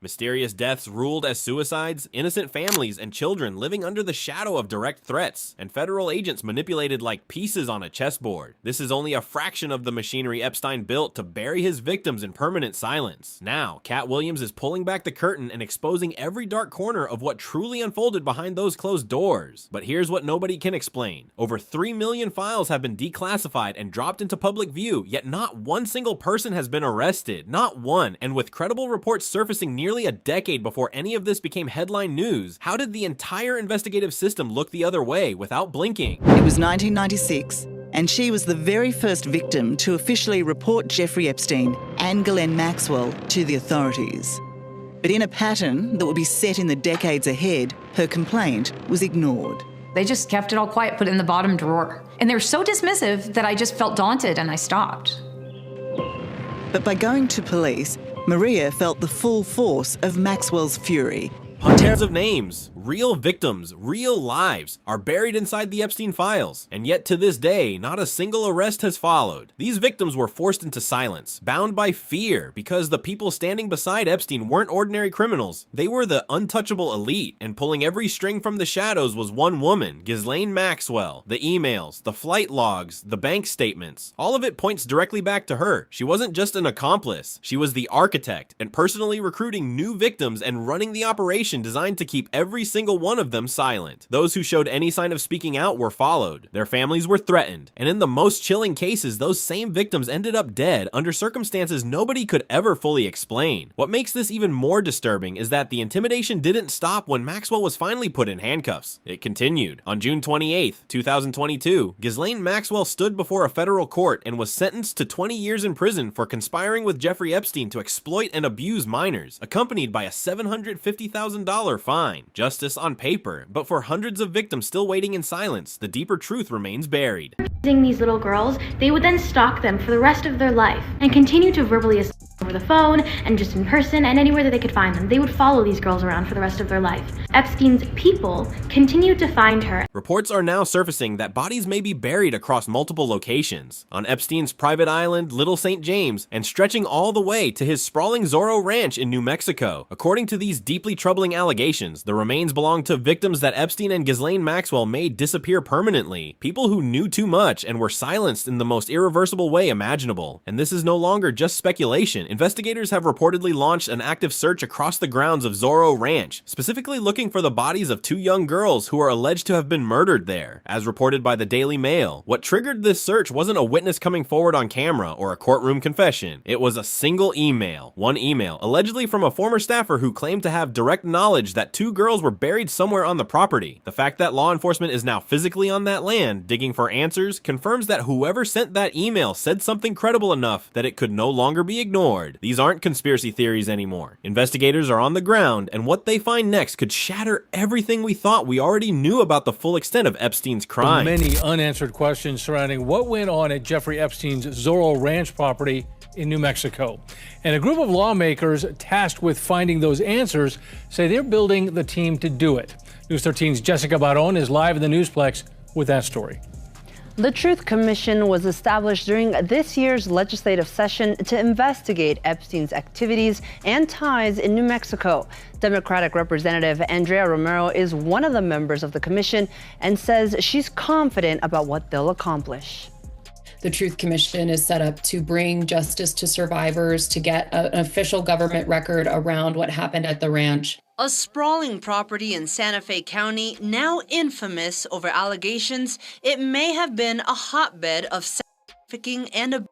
Mysterious deaths ruled as suicides, innocent families and children living under the shadow of direct threats, and federal agents manipulated like pieces on a chessboard. This is only a fraction of the machinery Epstein built to bury his victims in permanent silence. Now, Katt Williams is pulling back the curtain and exposing every dark corner of what truly unfolded behind those closed doors. But here's what nobody can explain. Over 3 million files have been declassified and dropped into public view, yet not one single person has been arrested. Not one. And with credible reports surfacing nearly a decade before any of this became headline news, how did the entire investigative system look the other way without blinking? It was 1996, and she was the very first victim to officially report Jeffrey Epstein and Ghislaine Maxwell to the authorities. But in a pattern that would be set in the decades ahead, her complaint was ignored. They just kept it all quiet, put it in the bottom drawer. And they were so dismissive that I just felt daunted and I stopped. But by going to police, Maria felt the full force of Maxwell's fury. Hundreds of names, real victims, real lives are buried inside the Epstein files, and yet to this day, not a single arrest has followed. These victims were forced into silence, bound by fear, because the people standing beside Epstein weren't ordinary criminals. They were the untouchable elite, and pulling every string from the shadows was one woman, Ghislaine Maxwell. The emails, the flight logs, the bank statements, all of it points directly back to her. She wasn't just an accomplice, she was the architect, and personally recruiting new victims and running the operation designed to keep every single one of them silent. Those who showed any sign of speaking out were followed. Their families were threatened. And in the most chilling cases, those same victims ended up dead under circumstances nobody could ever fully explain. What makes this even more disturbing is that the intimidation didn't stop when Maxwell was finally put in handcuffs. It continued. On June 28, 2022, Ghislaine Maxwell stood before a federal court and was sentenced to 20 years in prison for conspiring with Jeffrey Epstein to exploit and abuse minors, accompanied by a $750,000 fine. Justice on paper, but for hundreds of victims still waiting in silence, the deeper truth remains buried. These little girls, they would then stalk them for the rest of their life and continue to verbally assault over the phone and just in person and anywhere that they could find them. They would follow these girls around for the rest of their life. Epstein's people continued to find her. Reports are now surfacing that bodies may be buried across multiple locations, on Epstein's private island, Little St. James, and stretching all the way to his sprawling Zorro Ranch in New Mexico. According to these deeply troubling allegations, the remains belong to victims that Epstein and Ghislaine Maxwell made disappear permanently, people who knew too much and were silenced in the most irreversible way imaginable. And this is no longer just speculation. Investigators have reportedly launched an active search across the grounds of Zorro Ranch, specifically looking for the bodies of 2 young girls who are alleged to have been murdered there, as reported by the Daily Mail. What triggered this search wasn't a witness coming forward on camera or a courtroom confession. It was a single email. One email, allegedly from a former staffer who claimed to have direct knowledge that 2 girls were buried somewhere on the property. The fact that law enforcement is now physically on that land, digging for answers, confirms that whoever sent that email said something credible enough that it could no longer be ignored. These aren't conspiracy theories anymore. Investigators are on the ground, and what they find next could shatter everything we thought we already knew about the full extent of Epstein's crime. Many unanswered questions surrounding what went on at Jeffrey Epstein's Zorro Ranch property in New Mexico. And a group of lawmakers tasked with finding those answers say they're building the team to do it. News 13's Jessica Baron is live in the Newsplex with that story. The Truth Commission was established during this year's legislative session to investigate Epstein's activities and ties in New Mexico. Democratic Representative Andrea Romero is one of the members of the commission and says she's confident about what they'll accomplish. The Truth Commission is set up to bring justice to survivors, to get an official government record around what happened at the ranch. A sprawling property in Santa Fe County, now infamous over allegations it may have been a hotbed of sex trafficking and abuse.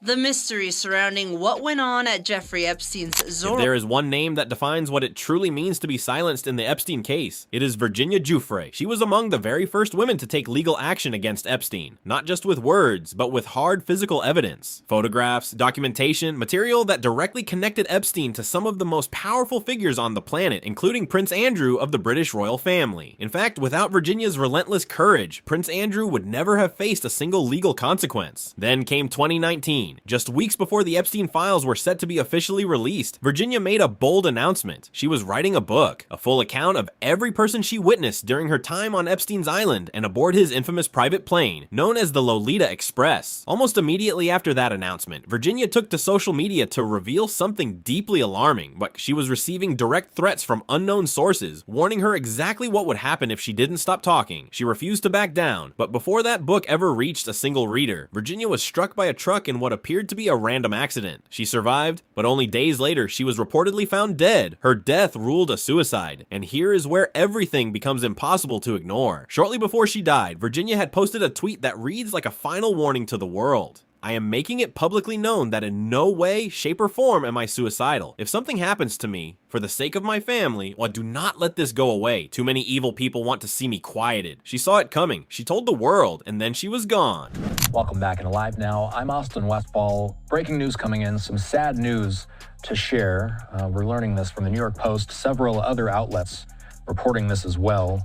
The mystery surrounding what went on at Jeffrey Epstein's Zorro. If there is one name that defines what it truly means to be silenced in the Epstein case, it is Virginia Giuffre. She was among the very first women to take legal action against Epstein, not just with words, but with hard physical evidence. Photographs, documentation, material that directly connected Epstein to some of the most powerful figures on the planet, including Prince Andrew of the British royal family. In fact, without Virginia's relentless courage, Prince Andrew would never have faced a single legal consequence. Then came 2019. 2015. Just weeks before the Epstein files were set to be officially released, Virginia made a bold announcement. She was writing a book, a full account of every person she witnessed during her time on Epstein's island and aboard his infamous private plane, known as the Lolita Express. Almost immediately after that announcement, Virginia took to social media to reveal something deeply alarming, but she was receiving direct threats from unknown sources, warning her exactly what would happen if she didn't stop talking. She refused to back down, but before that book ever reached a single reader, Virginia was struck by a truck in what appeared to be a random accident. She survived, but only days later she was reportedly found dead. Her death ruled a suicide, and here is where everything becomes impossible to ignore. Shortly before she died, Virginia had posted a tweet that reads like a final warning to the world. I am making it publicly known that in no way, shape, or form am I suicidal. If something happens to me, for the sake of my family, well, do not let this go away. Too many evil people want to see me quieted. She saw it coming. She told the world, and then she was gone. Welcome back into Live Now. I'm Austin Westfall. Breaking news coming in, some sad news to share. We're learning this from the New York Post, several other outlets reporting this as well.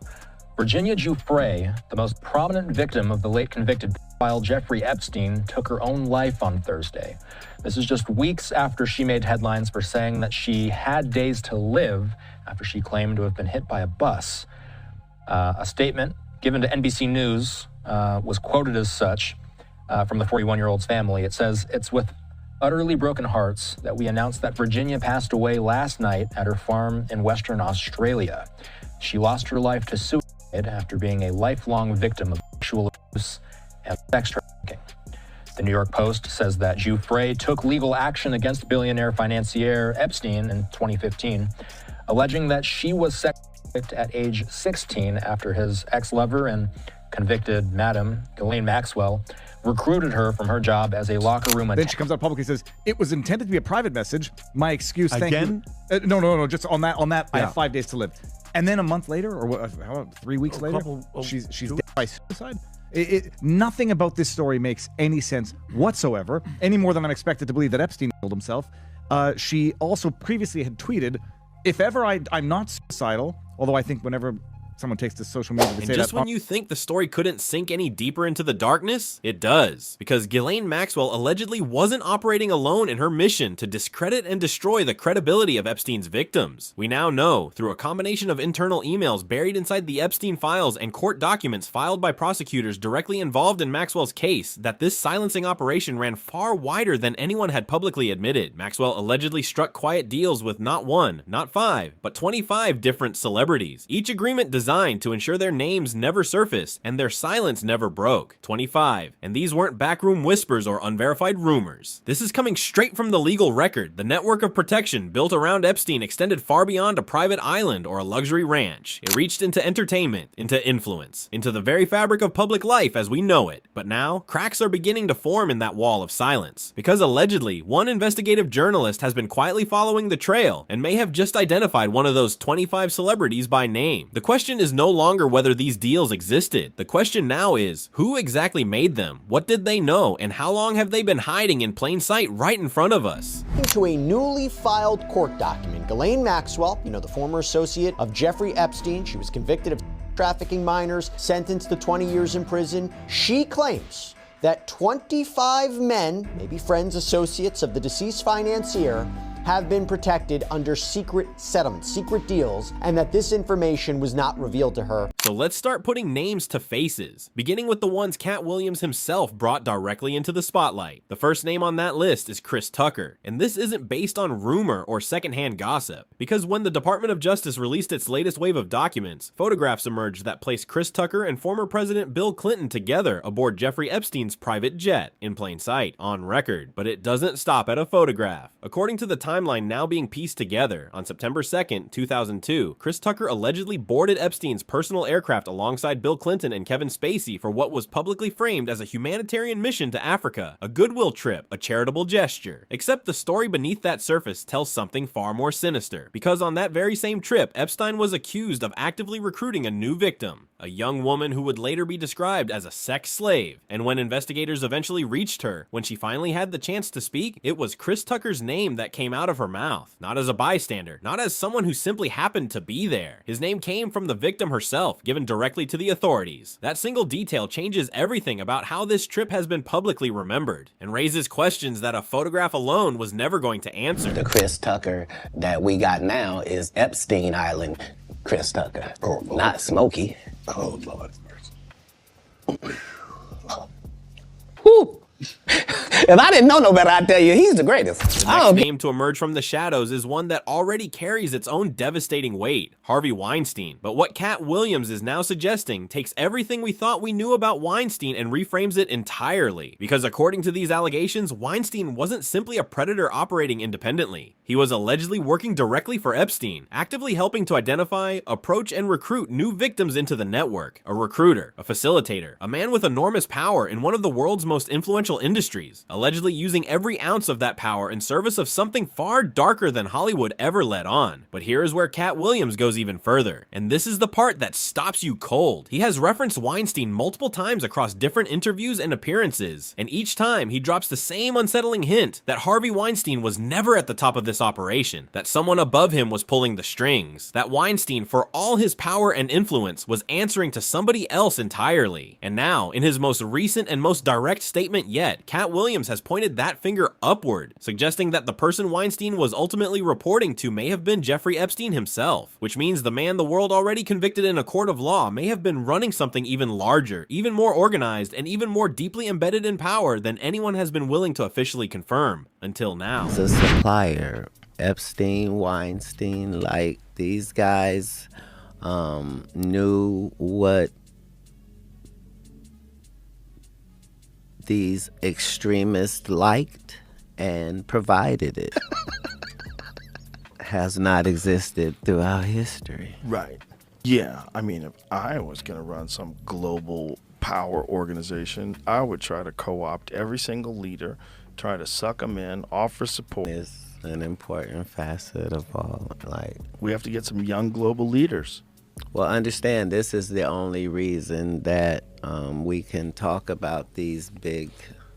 Virginia Giuffre, the most prominent victim of the late convicted pedophile Jeffrey Epstein, took her own life on Thursday. This is just weeks after she made headlines for saying that she had days to live after she claimed to have been hit by a bus. A statement given to NBC News was quoted as such from the 41-year-old's family. It says, "It's with utterly broken hearts that we announce that Virginia passed away last night at her farm in Western Australia. She lost her life to suicide after being a lifelong victim of sexual abuse and sex trafficking." The New York Post says that Giuffre took legal action against billionaire financier Epstein in 2015, alleging that she was sex trafficked at age 16 after his ex-lover and convicted Madam Ghislaine Maxwell recruited her from her job as a locker room attendant. Then she comes out publicly and says, "It was intended to be a private message. My excuse, thank you." No, just on that, Yeah. I have 5 days to live. And then a month later, or what, 3 weeks later, she's dead by suicide. Nothing about this story makes any sense whatsoever, any more than I'm expected to believe that Epstein killed himself. She also previously had tweeted, "If ever I'm not suicidal," although I think whenever someone takes to social media to And say just that. when you think the story couldn't sink any deeper into the darkness, it does. Because Ghislaine Maxwell allegedly wasn't operating alone in her mission to discredit and destroy the credibility of Epstein's victims. We now know, through a combination of internal emails buried inside the Epstein files and court documents filed by prosecutors directly involved in Maxwell's case, that this silencing operation ran far wider than anyone had publicly admitted. Maxwell allegedly struck quiet deals with not 1, not 5, but 25 different celebrities. Each agreement designed to ensure their names never surfaced and their silence never broke. 25. And these weren't backroom whispers or unverified rumors. This is coming straight from the legal record. The network of protection built around Epstein extended far beyond a private island or a luxury ranch. It reached into entertainment, into influence, into the very fabric of public life as we know it. But now, cracks are beginning to form in that wall of silence. Because allegedly, one investigative journalist has been quietly following the trail and may have just identified one of those 25 celebrities by name. The question is no longer whether these deals existed. The question now is, who exactly made them? What did they know? And how long have they been hiding in plain sight right in front of us? To a newly filed court document, Ghislaine Maxwell, the former associate of Jeffrey Epstein, she was convicted of trafficking minors, sentenced to 20 years in prison. She claims that 25 men, maybe friends, associates of the deceased financier, have been protected under secret settlements, secret deals, and that this information was not revealed to her. So let's start putting names to faces, beginning with the ones Katt Williams himself brought directly into the spotlight. The first name on that list is Chris Tucker, and this isn't based on rumor or secondhand gossip, because when the Department of Justice released its latest wave of documents, photographs emerged that placed Chris Tucker and former President Bill Clinton together aboard Jeffrey Epstein's private jet, in plain sight, on record. But it doesn't stop at a photograph. According to the timeline now being pieced together, on September 2nd, 2002, Chris Tucker allegedly boarded Epstein's personal aircraft alongside Bill Clinton and Kevin Spacey for what was publicly framed as a humanitarian mission to Africa, a goodwill trip, a charitable gesture. Except the story beneath that surface tells something far more sinister, because on that very same trip, Epstein was accused of actively recruiting a new victim, a young woman who would later be described as a sex slave. And when investigators eventually reached her, when she finally had the chance to speak, it was Chris Tucker's name that came out out of her mouth, not as a bystander, not as someone who simply happened to be there. His name came from the victim herself, given directly to the authorities. That single detail changes everything about how this trip has been publicly remembered, and raises questions that a photograph alone was never going to answer. The Chris Tucker that we got now is Epstein Island Chris Tucker, not Smokey. Oh, Lord. Whew. If I didn't know no better, I'd tell you he's the greatest. The next name to emerge from the shadows is one that already carries its own devastating weight, Harvey Weinstein. But what Katt Williams is now suggesting takes everything we thought we knew about Weinstein and reframes it entirely. Because according to these allegations, Weinstein wasn't simply a predator operating independently. He was allegedly working directly for Epstein, actively helping to identify, approach, and recruit new victims into the network. A recruiter, a facilitator, a man with enormous power in one of the world's most influential industries, allegedly using every ounce of that power in service of something far darker than Hollywood ever let on. But here is where Katt Williams goes even further, and this is the part that stops you cold. He has referenced Weinstein multiple times across different interviews and appearances, and each time he drops the same unsettling hint that Harvey Weinstein was never at the top of this operation, that someone above him was pulling the strings, that Weinstein, for all his power and influence, was answering to somebody else entirely. And now, in his most recent and most direct statement yet, Katt Williams has pointed that finger upward, suggesting that the person Weinstein was ultimately reporting to may have been Jeffrey Epstein himself, which means the man the world already convicted in a court of law may have been running something even larger, even more organized, and even more deeply embedded in power than anyone has been willing to officially confirm until now. It's a supplier. Epstein, Weinstein, like these guys knew what these extremists liked and provided it. Has not existed throughout history. Right. Yeah, I mean, if I was going to run some global power organization, I would try to co-opt every single leader, try to suck them in, offer support. It's an important facet of all. Like, we have to get some young global leaders. Well, understand, this is the only reason that we can talk about these big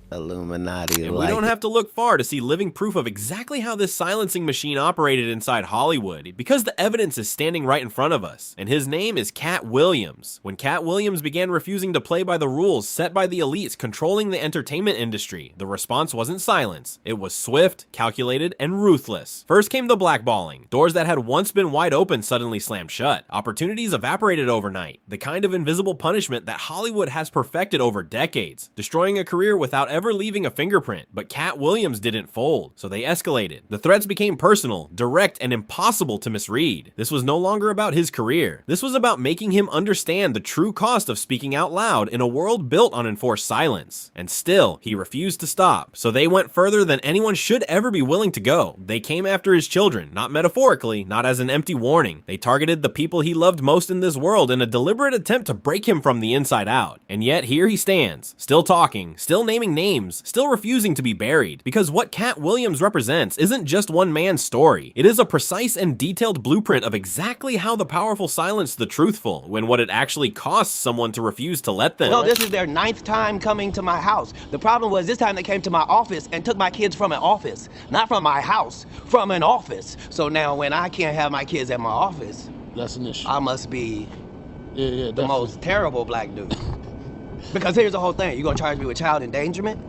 Illuminati. And we don't have to look far to see living proof of exactly how this silencing machine operated inside Hollywood, because the evidence is standing right in front of us. And his name is Katt Williams. When Katt Williams began refusing to play by the rules set by the elites controlling the entertainment industry, the response wasn't silence. It was swift, calculated, and ruthless. First came the blackballing. Doors that had once been wide open suddenly slammed shut. Opportunities evaporated overnight. The kind of invisible punishment that Hollywood has perfected over decades, destroying a career without ever leaving a fingerprint. But Katt Williams didn't fold, so they escalated. The threats became personal, direct, and impossible to misread. This was no longer about his career. This was about making him understand the true cost of speaking out loud in a world built on enforced silence. And still, he refused to stop. So they went further than anyone should ever be willing to go. They came after his children, not metaphorically, not as an empty warning. They targeted the people he loved most in this world in a deliberate attempt to break him from the inside out. And yet here he stands, still talking, still naming names, still refusing to be buried, because what Katt Williams represents isn't just one man's story. It is a precise and detailed blueprint of exactly how the powerful silence the truthful, when what it actually costs someone to refuse to let them. No, this is their 9th time coming to my house. The problem was this time they came to my office and took my kids from an office. Not from my house, from an office. So now when I can't have my kids at my office, that's an issue. I must be the most terrible black dude. Because here's the whole thing. You're gonna charge me with child endangerment?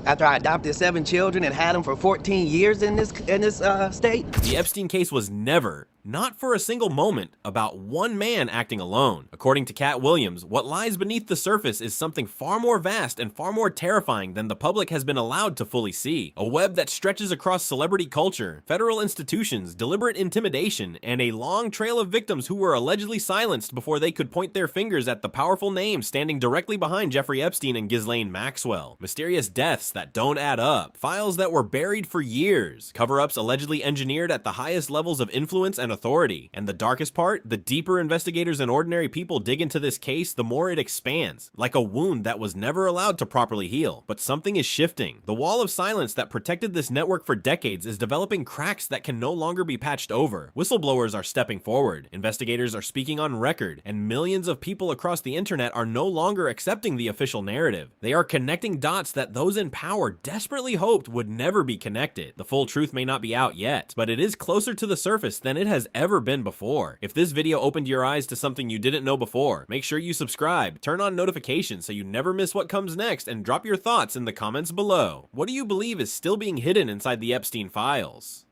After I adopted 7 children and had them for 14 years in this state? The Epstein case was never, not for a single moment, about one man acting alone. According to Katt Williams, what lies beneath the surface is something far more vast and far more terrifying than the public has been allowed to fully see. A web that stretches across celebrity culture, federal institutions, deliberate intimidation, and a long trail of victims who were allegedly silenced before they could point their fingers at the powerful names standing directly behind Jeffrey Epstein and Ghislaine Maxwell. Mysterious deaths that don't add up, files that were buried for years, cover-ups allegedly engineered at the highest levels of influence and authority. And the darkest part, the deeper investigators and ordinary people dig into this case, the more it expands, like a wound that was never allowed to properly heal. But something is shifting. The wall of silence that protected this network for decades is developing cracks that can no longer be patched over. Whistleblowers are stepping forward, investigators are speaking on record, and millions of people across the internet are no longer accepting the official narrative. They are connecting dots that those in power Tower desperately hoped would never be connected. The full truth may not be out yet, but it is closer to the surface than it has ever been before. If this video opened your eyes to something you didn't know before, make sure you subscribe, turn on notifications so you never miss what comes next, and drop your thoughts in the comments below. What do you believe is still being hidden inside the Epstein files?